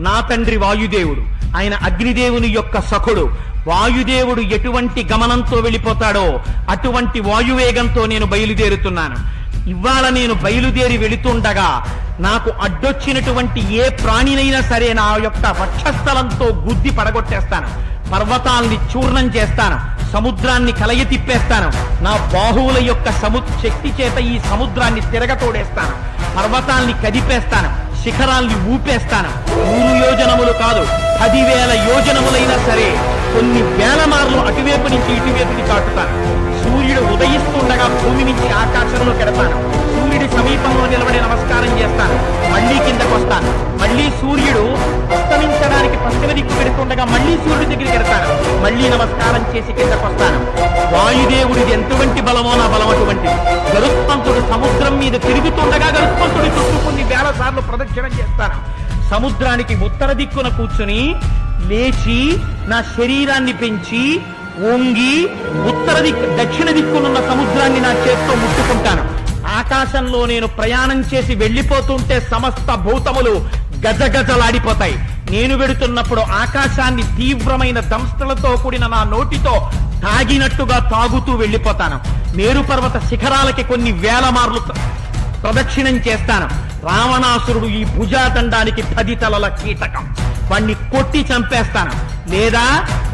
నా తండ్రి వాయుదేవుడు, ఆయన అగ్నిదేవుని యొక్క సఖుడు. వాయుదేవుడు ఎటువంటి గమనంతో వెళ్ళిపోతాడో అటువంటి వాయువేగంతో నేను బయలుదేరుతున్నాను. ఇవాళ నేను బయలుదేరి వెళుతుండగా నాకు అడ్డొచ్చినటువంటి ఏ ప్రాణినైనా సరే నా యొక్క వక్షస్థలంతో గుద్ది పడగొట్టేస్తాను, పర్వతాల్ని చూర్ణం చేస్తాను, సముద్రాన్ని కలయ తిప్పేస్తాను. నా బాహువుల యొక్క శక్తి చేత ఈ సముద్రాన్ని తిరగతోడేస్తాను, పర్వతాల్ని కదిపేస్తాను, శిఖరాల్ని ఊపేస్తాను. 100 యోజనములు కాదు, 10,000 యోజనములైనా సరే కొన్ని వేల మార్లు అటువైపు నుంచి ఇటువైపుకి చాటుతాను. సూర్యుడు ఉదయిస్తుండగా భూమి నుంచి ఆకాశంలో కెడతాను, సూర్యుడి సమీపంలో నిలబడి నమస్కారం చేస్తాను, మళ్లీ కిందకు వస్తాను. మళ్లీ సూర్యుడు అస్తమించడానికి పశ్చిమ దిక్కు పెడుతుండగా మళ్లీ సూర్యుడి దగ్గరికి వెడతాను, మళ్లీ నమస్కారం చేసి కిందకు వస్తాను. వాయుదేవుడిది ఎంతవంటి బలమో నా బలం అటువంటిది. గరుత్మంతుడు సముద్రం మీద తిరుగుతుండగా గరుత్మంతుడి చుట్టూ కొన్ని వేల సార్లు ప్రదక్షిణం చేస్తాను. సముద్రానికి ఉత్తర దిక్కున కూర్చుని లేచి నా శరీరాన్ని పెంచి వంగి దక్షిణ దిక్కునున్న సముద్రాన్ని నా చేత్తో ముట్టుకుంటాను. ఆకాశంలో నేను ప్రయాణం చేసి వెళ్లిపోతుంటే సమస్త భూతములు గజగజలాడిపోతాయి. నేను వెడుతున్నప్పుడు ఆకాశాన్ని తీవ్రమైన దంష్టలతో కూడిన నా నోటితో తాగినట్టుగా తాగుతూ వెళ్లిపోతాను. మేరు పర్వత శిఖరాలకి కొన్ని వేల మార్లు ప్రదక్షిణం చేస్తాను. రావణాసురుడు ఈ భుజాదండానికి 10 తలల కీటకం, వాణ్ణి కొట్టి చంపేస్తాను. లేదా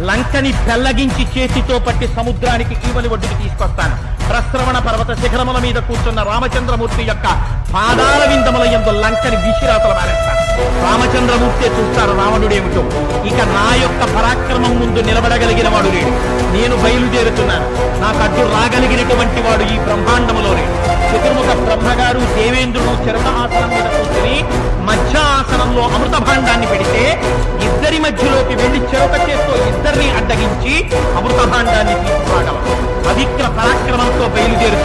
లంకని పెళ్లగించి చేతితో పట్టి సముద్రానికి ఈవలి ఒడ్డుకి తీసుకొస్తాను. ప్రశ్రవణ పర్వత శిఖరముల మీద కూర్చున్న రామచంద్రమూర్తి యొక్క పాదాల విందముల యందు లంకని విసిరాతలు మారేస్తాను. రామచంద్రమూర్తి చూస్తారు రావణుడేమిటో. ఇక నా యొక్క పరాక్రమం ముందు నిలబడగలిగిన వాడు లేడు. నేను బయలుదేరుతున్నాను. నాకు అడ్డు రాగలిగినటువంటి వాడు ఈ బ్రహ్మాండములోనే. చతుర్ముఖ బ్రహ్మగారు దేవేంద్రుడు చరణ ఆసనం మీద కూర్చుని మధ్య ఆసనంలో అమృత భాండాన్ని పెడితే ఇద్దరి మధ్యలోకి వెళ్లి చెరొక చేత్తో ఇద్దరిని అడ్డగించి అమృత భాండాన్ని తీసుకురాగలం. పవిత్ర పరాక్రమంతో బయలుదేరు